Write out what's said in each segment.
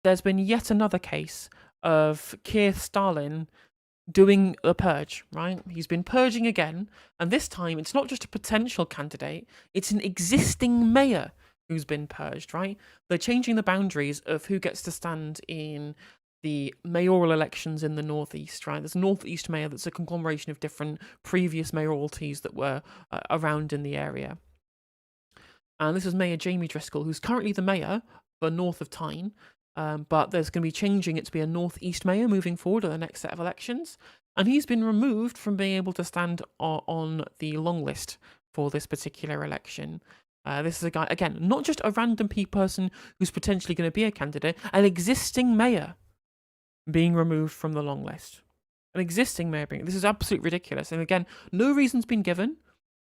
there's been yet another case of Keir Starmer doing a purge, right? He's been purging again, and this time it's not just a potential candidate, it's an existing mayor who's been purged, right? They're changing the boundaries of who gets to stand in the mayoral elections in the northeast, right? There's a northeast mayor that's a conglomeration of different previous mayoralties that were around in the area. And this is Mayor Jamie Driscoll, who's currently the mayor for north of Tyne, but there's going to be changing it to be a northeast mayor moving forward at the next set of elections. And he's been removed from being able to stand on the long list for this particular election. This is a guy, again, not just a random person who's potentially going to be a candidate, an existing mayor being removed from the long list. An existing mayor being. This is absolutely ridiculous. And again, no reason's been given.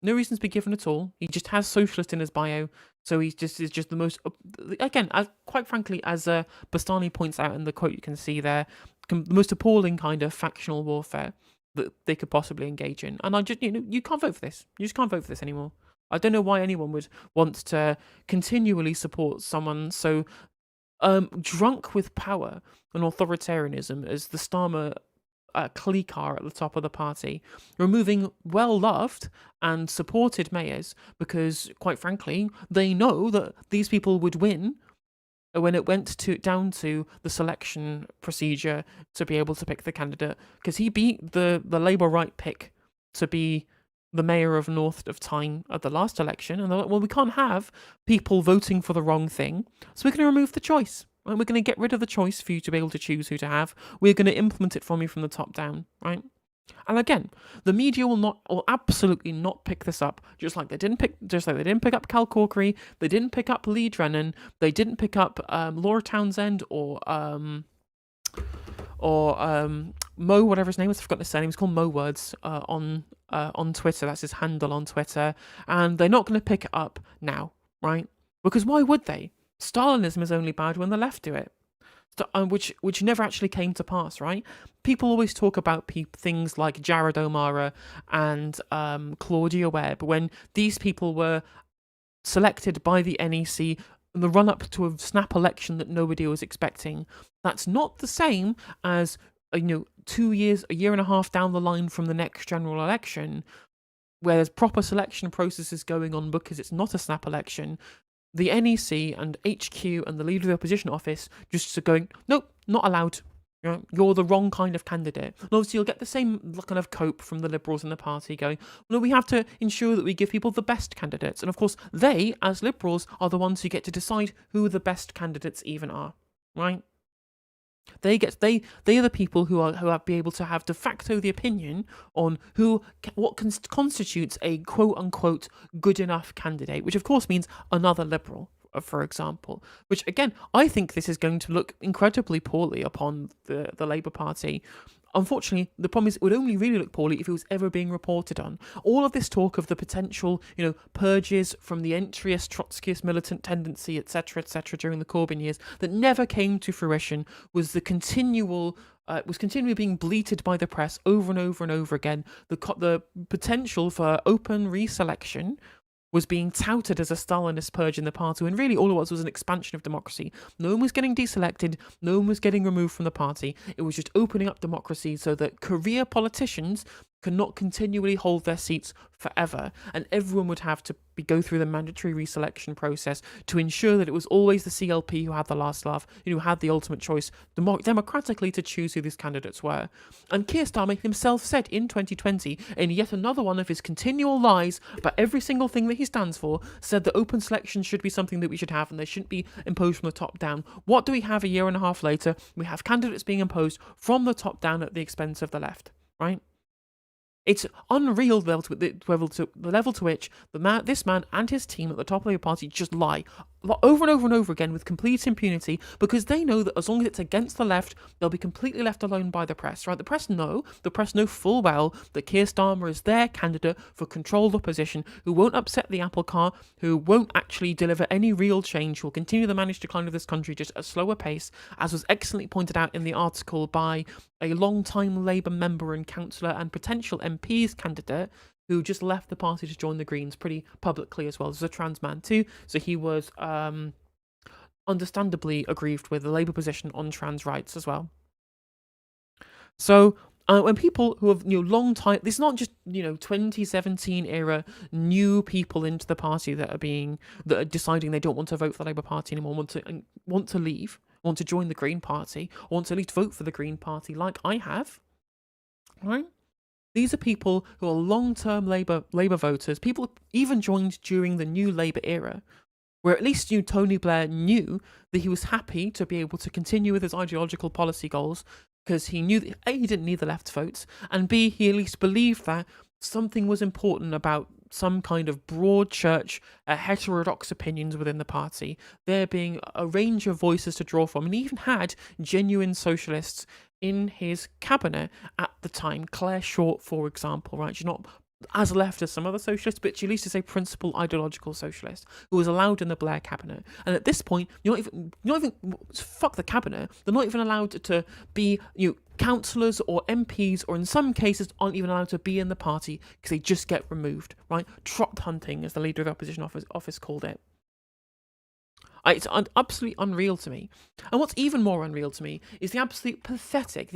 No reason's been given at all. He just has socialist in his bio, so he is just the most. Again, quite frankly, as Bastani points out in the quote you can see there, the most appalling kind of factional warfare that they could possibly engage in. And I just, you can't vote for this. You just can't vote for this anymore. I don't know why anyone would want to continually support someone so drunk with power and authoritarianism as the Starmer clique are at the top of the party, removing well-loved and supported mayors because, quite frankly, they know that these people would win when it went down to the selection procedure to be able to pick the candidate, because he beat the Labour right pick to be the mayor of North of Tyne at the last election, and they're like, well, we can't have people voting for the wrong thing, so we're going to remove the choice. Right? We're going to get rid of the choice for you to be able to choose who to have. We're going to implement it from you from the top down, right? And again, the media will absolutely not pick this up. Just like they didn't pick up Cal Corkery, they didn't pick up Lee Drennan, they didn't pick up Laura Townsend or Mo, whatever his name was. I've forgotten his surname. He's called Mo Words on Twitter. That's his handle on Twitter, and they're not going to pick it up now, right? Because why would they? Stalinism is only bad when the left do it, which never actually came to pass, right? People always talk about things like Jared O'Mara and Claudia Webb when these people were selected by the NEC in the run-up to a snap election that nobody was expecting. That's not the same as 2 years, a year and a half down the line from the next general election, where there's proper selection processes going on because it's not a snap election. The NEC and HQ and the leader of the opposition office just going, nope, not allowed. You're the wrong kind of candidate. And obviously you'll get the same kind of cope from the Liberals in the party going, no, we have to ensure that we give people the best candidates. And of course, they, as Liberals, are the ones who get to decide who the best candidates even are, right? They are the people who are be able to have de facto the opinion on what constitutes a quote unquote good enough candidate, which of course means another Liberal, for example. Which again, I think this is going to look incredibly poorly upon the Labour Party. Unfortunately, the problem is it would only really look poorly if it was ever being reported on. All of this talk of the potential, purges from the entryist, Trotskyist militant tendency, etc., during the Corbyn years that never came to fruition was continually being bleated by the press over and over and over again. The potential for open reselection was being touted as a Stalinist purge in the party, when really all it was an expansion of democracy. No one was getting deselected, no one was getting removed from the party. It was just opening up democracy so that career politicians could not continually hold their seats forever, and everyone would have to go through the mandatory reselection process to ensure that it was always the CLP who had the last laugh, who had the ultimate choice democratically to choose who these candidates were. And Keir Starmer himself said in 2020, in yet another one of his continual lies about every single thing that he stands for, said that open selection should be something that we should have and they shouldn't be imposed from the top down. What do we have a year and a half later? We have candidates being imposed from the top down at the expense of the left, right? It's unreal the level to which this man and his team at the top of the party just lie over and over and over again with complete impunity, because they know that as long as it's against the left, they'll be completely left alone by the press, right? The press know full well that Keir Starmer is their candidate for controlled opposition, who won't upset the apple cart, who won't actually deliver any real change, who will continue the managed decline of this country just at a slower pace, as was excellently pointed out in the article by a long-time Labour member and councillor and potential MP's candidate who just left the party to join the Greens pretty publicly as well. As a trans man too, so he was understandably aggrieved with the Labour position on trans rights as well. So when people who have long time, it's not just 2017 era new people into the party that are deciding they don't want to vote for the Labour Party anymore, want to leave, want to join the Green Party, or want to at least vote for the Green Party, like I have, right? These are people who are long-term Labour voters. People even joined during the new Labour era, where at least Tony Blair knew that he was happy to be able to continue with his ideological policy goals, because he knew that A, he didn't need the left's votes, and B, he at least believed that something was important about some kind of broad church, heterodox opinions within the party, there being a range of voices to draw from, and he even had genuine socialists in his cabinet at the time. Claire Short, for example, right? She's not as left as some other socialists, but she at least is a principal ideological socialist who was allowed in the Blair cabinet. And at this point, you're not even fuck the cabinet. They're not even allowed to be councillors or MPs, or in some cases aren't even allowed to be in the party because they just get removed. Right? Trot hunting, as the leader of the opposition office called it. It's absolutely unreal to me. And what's even more unreal to me is the absolute pathetic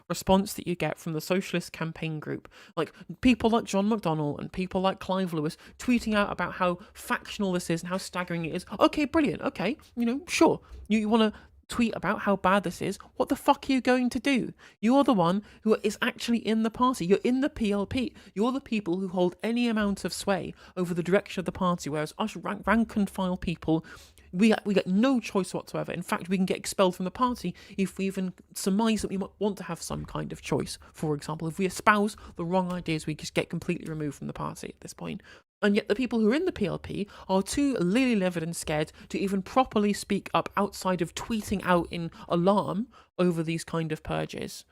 response that you get from the Socialist campaign group. Like people like John McDonnell and people like Clive Lewis tweeting out about how factional this is and how staggering it is. Okay, brilliant. Okay, sure. You want to tweet about how bad this is, what the fuck are you going to do? You're the one who is actually in the party. You're in the PLP. You're the people who hold any amount of sway over the direction of the party, whereas us rank and file people, we get no choice whatsoever. In fact, we can get expelled from the party if we even surmise that we might want to have some kind of choice. For example, if we espouse the wrong ideas, we just get completely removed from the party at this point. And yet the people who are in the PLP are too lily-livered and scared to even properly speak up outside of tweeting out in alarm over these kind of purges.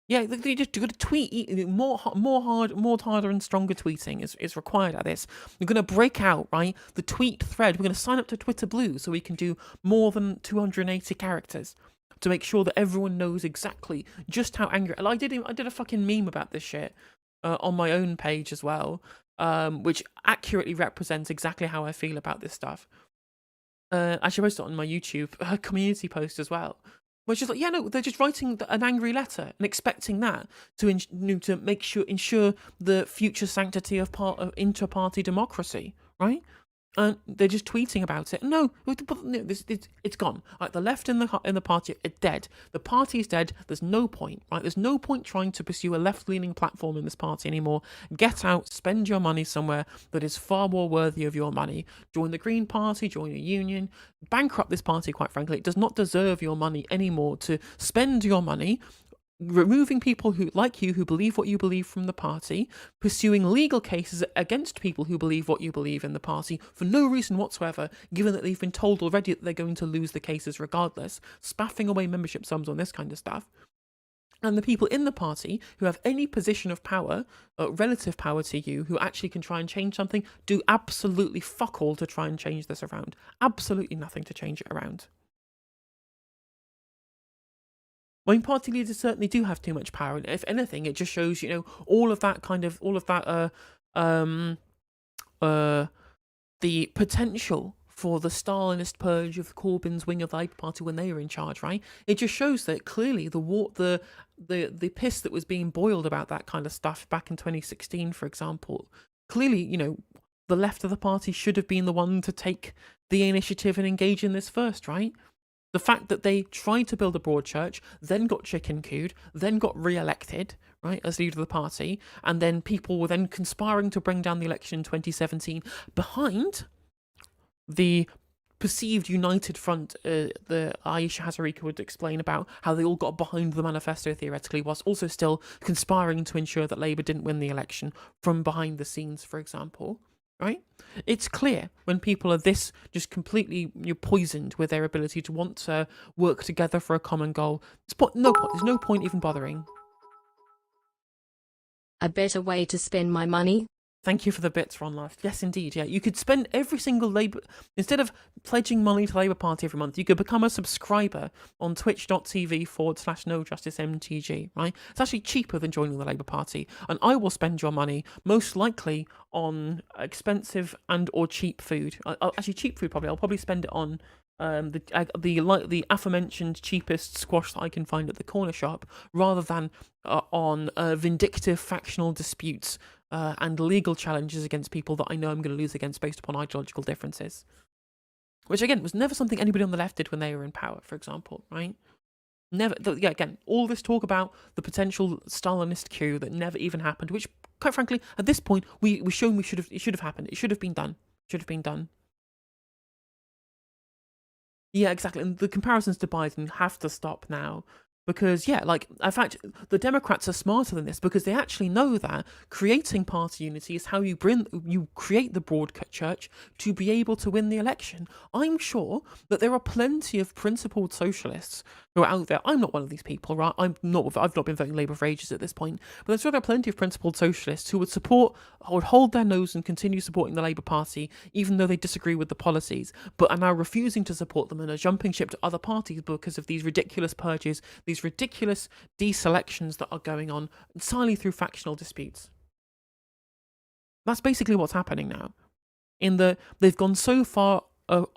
Yeah, they just got to tweet more harder and stronger tweeting is required at this. We're going to break out, right, the tweet thread. We're going to sign up to Twitter Blue so we can do more than 280 characters to make sure that everyone knows exactly just how angry. I did a fucking meme about this shit on my own page as well, which accurately represents exactly how I feel about this stuff. I should post it on my YouTube community post as well. Which is like, yeah, no, they're just writing an angry letter and expecting that to ensure the future sanctity of inter-party democracy, right? And they're just tweeting about it. No, it's gone. Like the left in the party are dead. The party is dead. There's no point, right? There's no point trying to pursue a left-leaning platform in this party anymore. Get out, spend your money somewhere that is far more worthy of your money. Join the Green Party, join a union, bankrupt this party. Quite frankly, it does not deserve your money anymore to spend your money removing people who believe what you believe from the party, pursuing legal cases against people who believe what you believe in the party for no reason whatsoever, given that they've been told already that they're going to lose the cases regardless, spaffing away membership sums on this kind of stuff. And the people in the party who have any position of power, relative power to you, who actually can try and change something, do absolutely fuck all to try and change this around. Absolutely nothing to change it around. I mean, party leaders certainly do have too much power. If anything, it just shows, the potential for the Stalinist purge of Corbyn's wing of the Labour Party when they were in charge, right? It just shows that clearly the piss that was being boiled about that kind of stuff back in 2016, for example, clearly, the left of the party should have been the one to take the initiative and engage in this first, right? The fact that they tried to build a broad church, then got chicken-cooed, then got re-elected, right, as leader of the party, and then people were then conspiring to bring down the election in 2017 behind the perceived united front, the Aisha Hazarika would explain about how they all got behind the manifesto theoretically, whilst also still conspiring to ensure that Labour didn't win the election from behind the scenes, for example. Right? It's clear when people are this just completely poisoned with their ability to want to work together for a common goal. There's no point even bothering. A better way to spend my money? Thank you for the bits, Ron Life. Yes, indeed. Yeah, you could spend every single Labour, instead of pledging money to Labour Party every month, you could become a subscriber on twitch.tv/NoJusticeMTG, right? It's actually cheaper than joining the Labour Party. And I will spend your money most likely on expensive and or cheap food. Actually, cheap food probably. I'll probably spend it on the aforementioned cheapest squash that I can find at the corner shop, rather than on vindictive factional disputes and legal challenges against people that I know I'm going to lose against based upon ideological differences. Which, again, was never something anybody on the left did when they were in power, for example, right? Never. Yeah, again, all this talk about the potential Stalinist coup that never even happened, which, quite frankly, at this point, we've shown it should have happened. It should have been done. Should have been done. Yeah, exactly. And the comparisons to Biden have to stop now. Because, yeah, like, in fact, the Democrats are smarter than this, because they actually know that creating party unity is how you create the broad church to be able to win the election. I'm sure that there are plenty of principled socialists who are out there. I'm not one of these people, right? I've not been voting Labour for ages at this point, but I'm sure there are plenty of principled socialists who would hold their nose and continue supporting the Labour Party, even though they disagree with the policies, but are now refusing to support them and are jumping ship to other parties because of these ridiculous purges, these ridiculous deselections that are going on entirely through factional disputes. That's basically what's happening now. They've gone so far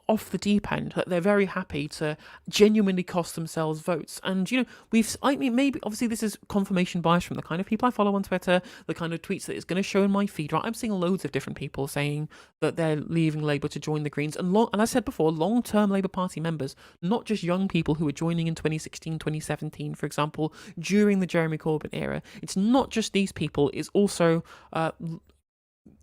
off the deep end that they're very happy to genuinely cost themselves votes. And, maybe obviously this is confirmation bias from the kind of people I follow on Twitter, the kind of tweets that it's going to show in my feed, right? I'm seeing loads of different people saying that they're leaving Labour to join the Greens, and I said before, long-term Labour Party members, not just young people who were joining in 2016, 2017, for example, during the Jeremy Corbyn era. It's not just these people, it's also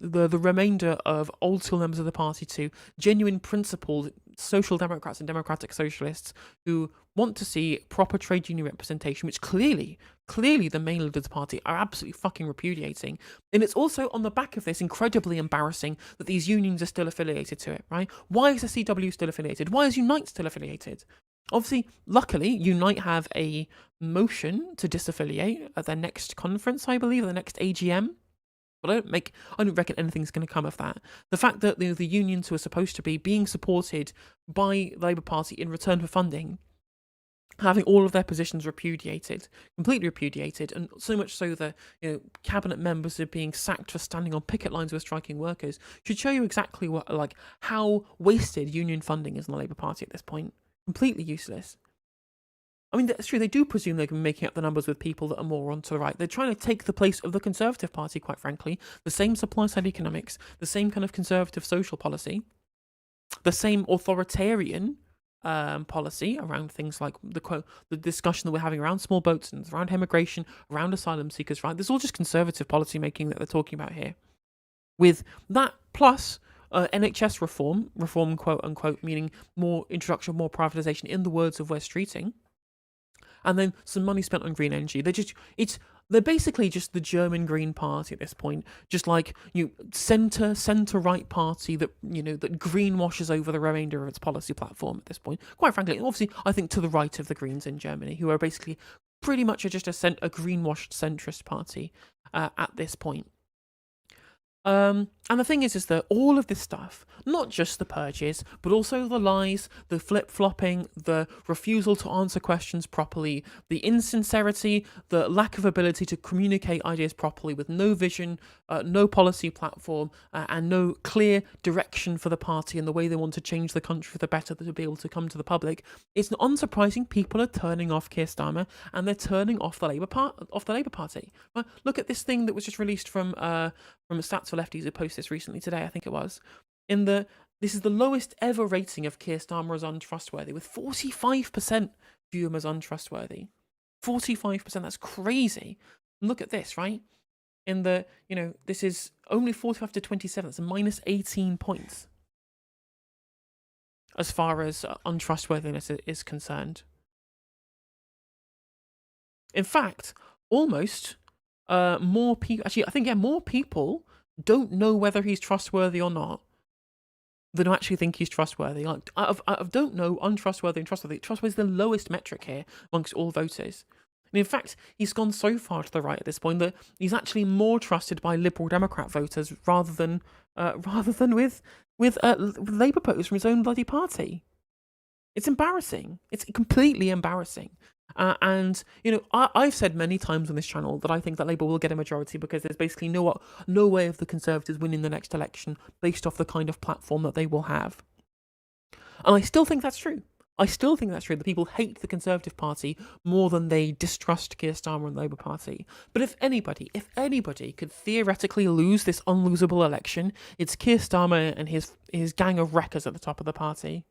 the remainder of old school members of the party too, genuine principled social democrats and democratic socialists who want to see proper trade union representation, which clearly the main leaders of the party are absolutely fucking repudiating. And it's also on the back of this incredibly embarrassing that these unions are still affiliated to it, right? Why is the CW still affiliated? Why is Unite still affiliated? Obviously, luckily, Unite have a motion to disaffiliate at their next conference, I believe, at the next AGM. But I don't reckon anything's going to come of that. The fact that the unions who are supposed to be being supported by the Labour Party in return for funding, having all of their positions completely repudiated, and so much so that cabinet members are being sacked for standing on picket lines with striking workers, should show you exactly how wasted union funding is in the Labour Party at this point. Completely useless. I mean, that's true. They do presume they can be making up the numbers with people that are more onto the right. They're trying to take the place of the Conservative Party, quite frankly. The same supply-side economics, the same kind of conservative social policy, the same authoritarian policy around things like the discussion that we're having around small boats and around immigration, around asylum seekers, right? There's all just conservative policy making that they're talking about here. With that plus NHS reform, quote unquote, meaning more introduction, more privatisation, in the words of Wes Streeting. And then some money spent on green energy. They're basically just the German Green Party at this point, just like centre right party that that greenwashes over the remainder of its policy platform at this point. Quite frankly, obviously, I think to the right of the Greens in Germany, who are basically pretty much just a greenwashed centrist party at this point. And the thing is that all of this stuff, not just the purges, but also the lies, the flip-flopping, the refusal to answer questions properly, the insincerity, the lack of ability to communicate ideas properly with no vision, no policy platform, and no clear direction for the party and the way they want to change the country for the better to be able to come to the public, it's unsurprising people are turning off Keir Starmer and they're turning off the Labour Party. Right? Look at this thing that was just released from Stats for Lefties, who posted this recently today, I think it was. This is the lowest ever rating of Keir Starmer as untrustworthy, with 45% view him as untrustworthy. 45%, that's crazy. And look at this, right? This is only 45 to 27, that's a minus 18 points as far as untrustworthiness is concerned. In fact, almost more people, actually, I think, more people don't know whether he's trustworthy or not than actually think he's trustworthy. Like, I don't know untrustworthy and trustworthy. Trustworthy is the lowest metric here amongst all voters. And in fact, he's gone so far to the right at this point that he's actually more trusted by Liberal Democrat voters rather than with Labour voters from his own bloody party. It's embarrassing. It's completely embarrassing. And I've said many times on this channel that I think that Labour will get a majority because there's basically no way of the Conservatives winning the next election based off the kind of platform that they will have. And I still think that's true. I still think that's true. The people hate the Conservative Party more than they distrust Keir Starmer and the Labour Party. But if anybody could theoretically lose this unlosable election, it's Keir Starmer and his gang of wreckers at the top of the party.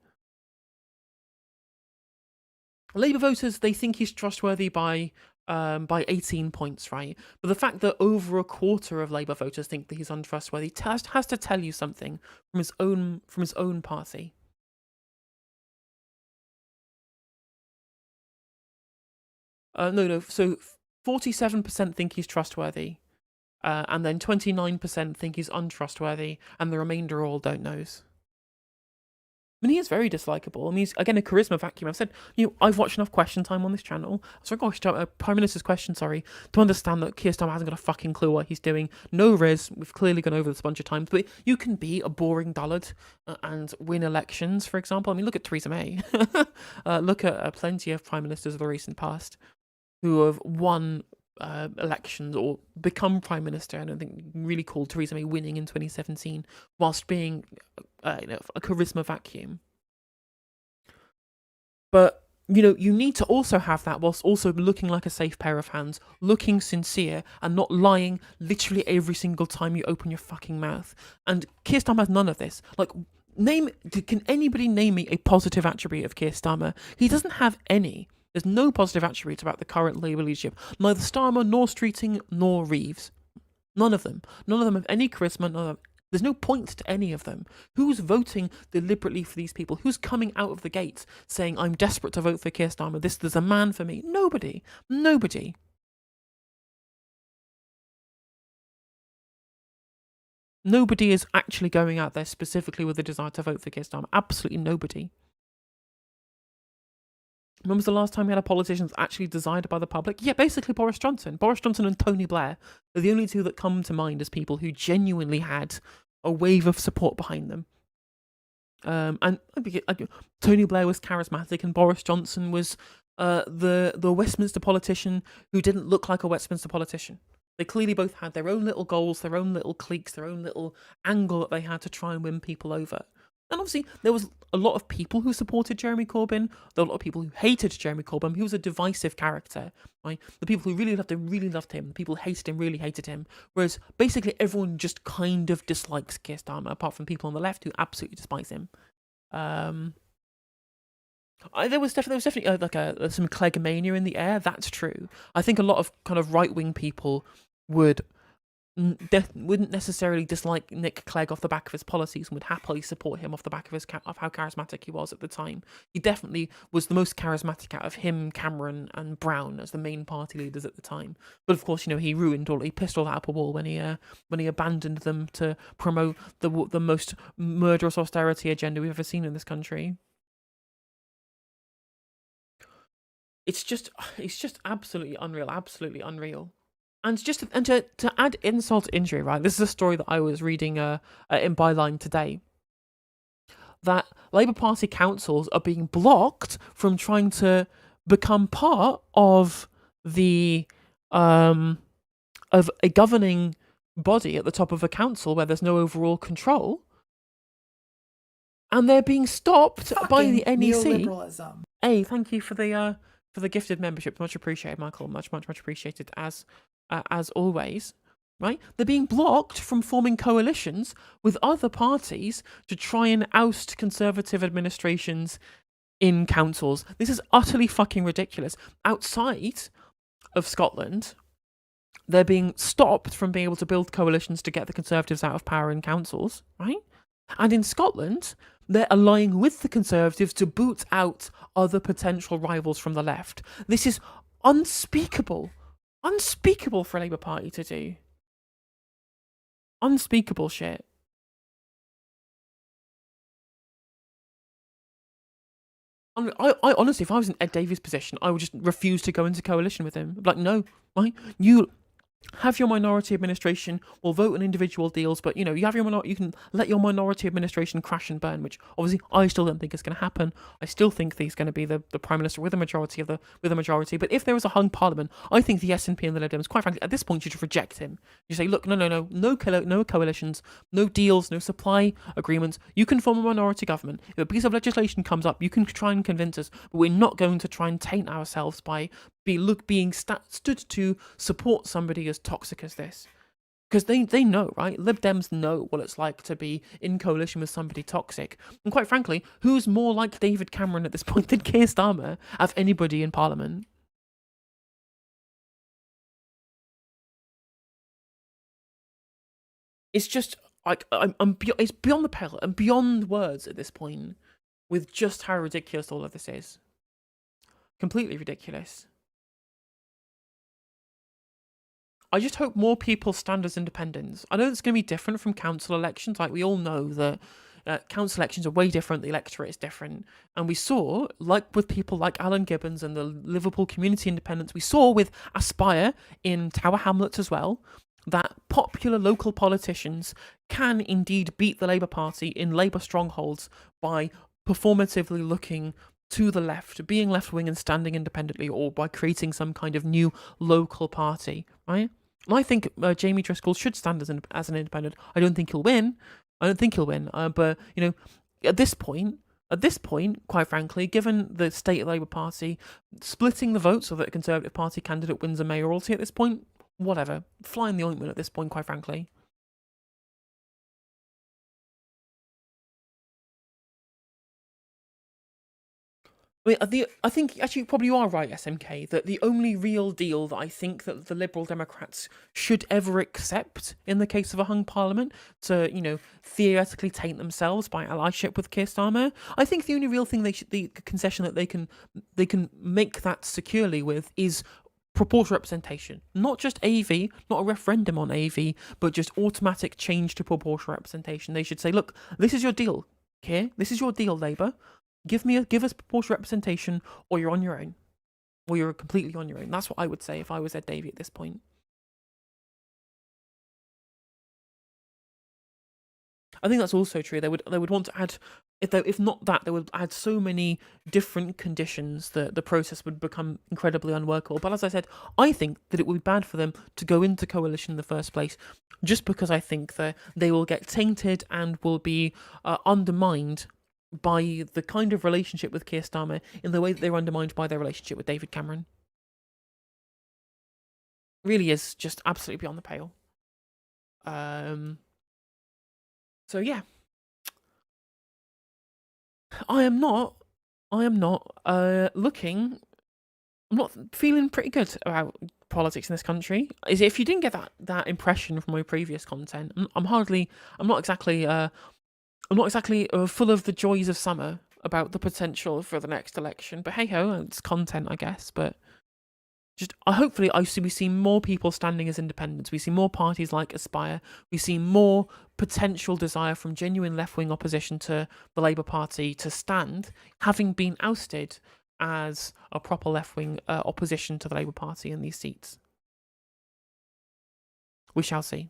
Labour voters, they think he's trustworthy by 18 points, right? But the fact that over a quarter of Labour voters think that he's untrustworthy has to tell you something from his own party. No. So 47% think he's trustworthy, and then 29% think he's untrustworthy, and the remainder all don't knows. I mean, he is very dislikable. I mean, he's, again, a charisma vacuum. I've said, I've watched enough Question Time on this channel. Prime Minister's Question, to understand that Keir Starmer hasn't got a fucking clue what he's doing. No riz. We've clearly gone over this a bunch of times. But you can be a boring dullard and win elections, for example. I mean, look at Theresa May. Look at plenty of Prime Ministers of the recent past who have won elections or become Prime Minister. I don't think really called Theresa May winning in 2017 whilst being a charisma vacuum. But you need to also have that whilst also looking like a safe pair of hands, looking sincere and not lying literally every single time you open your fucking mouth. And Keir Starmer has none of this. Like, can anybody name me a positive attribute of Keir Starmer? He doesn't have any. There's no positive attributes about the current Labour leadership. Neither Starmer, nor Streeting, nor Reeves. None of them. None of them have any charisma. There's no point to any of them. Who's voting deliberately for these people? Who's coming out of the gates saying, I'm desperate to vote for Keir Starmer. There's a man for me. Nobody. Nobody. Nobody is actually going out there specifically with a desire to vote for Keir Starmer. Absolutely nobody. When was the last time we had a politician that's actually desired by the public? Yeah, basically Boris Johnson. Boris Johnson and Tony Blair are the only two that come to mind as people who genuinely had a wave of support behind them. And Tony Blair was charismatic, and Boris Johnson was the Westminster politician who didn't look like a Westminster politician. They clearly both had their own little goals, their own little cliques, their own little angle that they had to try and win people over. And obviously, there was a lot of people who supported Jeremy Corbyn. There were a lot of people who hated Jeremy Corbyn. He was a divisive character, right? The people who really loved him. The people who hated him really hated him. Whereas basically everyone just kind of dislikes Keir Starmer, apart from people on the left who absolutely despise him. There was definitely some Cleggmania in the air. That's true. I think a lot of kind of right-wing people wouldn't necessarily dislike Nick Clegg off the back of his policies and would happily support him off the back of how charismatic he was at the time. He definitely was the most charismatic out of him, Cameron, and Brown as the main party leaders at the time. But of course, he pissed all that up a wall when he abandoned them to promote the most murderous austerity agenda we've ever seen in this country. It's just absolutely unreal. And to add insult to injury, right? This is a story that I was reading in Byline today. That Labour Party councils are being blocked from trying to become part of the of a governing body at the top of a council where there's no overall control, and they're being stopped by the NEC. Hey, thank you for the gifted membership. Much appreciated, Michael. Much appreciated as always, right? They're being blocked from forming coalitions with other parties to try and oust Conservative administrations in councils. This is utterly fucking ridiculous. Outside of Scotland, they're being stopped from being able to build coalitions to get the Conservatives out of power in councils, right? And in Scotland, they're allying with the Conservatives to boot out other potential rivals from the left. This is unspeakable for a Labour Party to do. Unspeakable shit. I honestly, if I was in Ed Davey's position, I would just refuse to go into coalition with him. Like, no, right? You have your minority administration or vote on individual deals, but you have you can let your minority administration crash and burn, which obviously I still don't think is going to happen. I still think that he's going to be the prime minister with a majority But if there was a hung parliament, I think the SNP and the Lib Dems, quite frankly, at this point, you should reject him. You say, look, no coalitions, no deals, no supply agreements. You can form a minority government. If a piece of legislation comes up, you can try and convince us, but we're not going to try and taint ourselves by being stood to support somebody as toxic as this. Because they know, right? Lib Dems know what it's like to be in coalition with somebody toxic. And quite frankly, who's more like David Cameron at this point than Keir Starmer of anybody in Parliament? It's just like it's beyond the pale and beyond words at this point with just how ridiculous all of this is. Completely ridiculous. I just hope more people stand as independents. I know it's going to be different from council elections. Like, we all know that council elections are way different. The electorate is different. And we saw, like with people like Alan Gibbons and the Liverpool Community Independents, we saw with Aspire in Tower Hamlets as well, that popular local politicians can indeed beat the Labour Party in Labour strongholds by performatively looking to the left, being left-wing and standing independently, or by creating some kind of new local party, right? And I think Jamie Driscoll should stand as an independent. I don't think he'll win. But at this point, quite frankly, given the state of the Labour Party, splitting the vote so that a Conservative Party candidate wins a mayoralty at this point, whatever, fly in the ointment at this point, quite frankly. I think actually probably you are right, SMK, that the only real deal that I think that the Liberal Democrats should ever accept in the case of a hung parliament to, theoretically taint themselves by allyship with Keir Starmer, I think the only real thing the concession that they can make that securely with is proportional representation. Not just AV, not a referendum on AV, but just automatic change to proportional representation. They should say, look, this is your deal, Keir. This is your deal, Labour. Give us proportional representation, or you're on your own, or you're completely on your own. That's what I would say if I was Ed Davey at this point. I think that's also true. They would want to add, if not that, they would add so many different conditions that the process would become incredibly unworkable. But as I said, I think that it would be bad for them to go into coalition in the first place, just because I think that they will get tainted and will be undermined by the kind of relationship with Keir Starmer in the way that they're undermined by their relationship with David Cameron. Really is just absolutely beyond the pale. So yeah, I am not looking. I'm not feeling pretty good about politics in this country. Is if you didn't get that impression from my previous content, I'm not exactly full of the joys of summer about the potential for the next election. But hey ho, it's content, I guess. But just hopefully we see more people standing as independents. We see more parties like Aspire. We see more potential desire from genuine left-wing opposition to the Labour Party to stand, having been ousted as a proper left-wing opposition to the Labour Party in these seats. We shall see.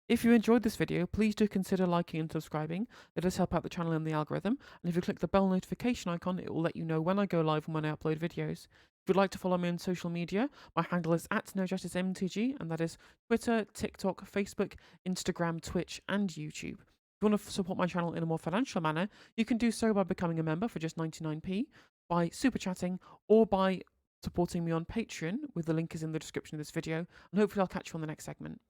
If you enjoyed this video, please do consider liking and subscribing. It does help out the channel and the algorithm. And if you click the bell notification icon, it will let you know when I go live and when I upload videos. If you'd like to follow me on social media, my handle is @NoJusticeMTG, and that is Twitter, TikTok, Facebook, Instagram, Twitch, and YouTube. If you want to support my channel in a more financial manner, you can do so by becoming a member for just 99p, by super chatting, or by supporting me on Patreon, with the link is in the description of this video, and hopefully I'll catch you on the next segment.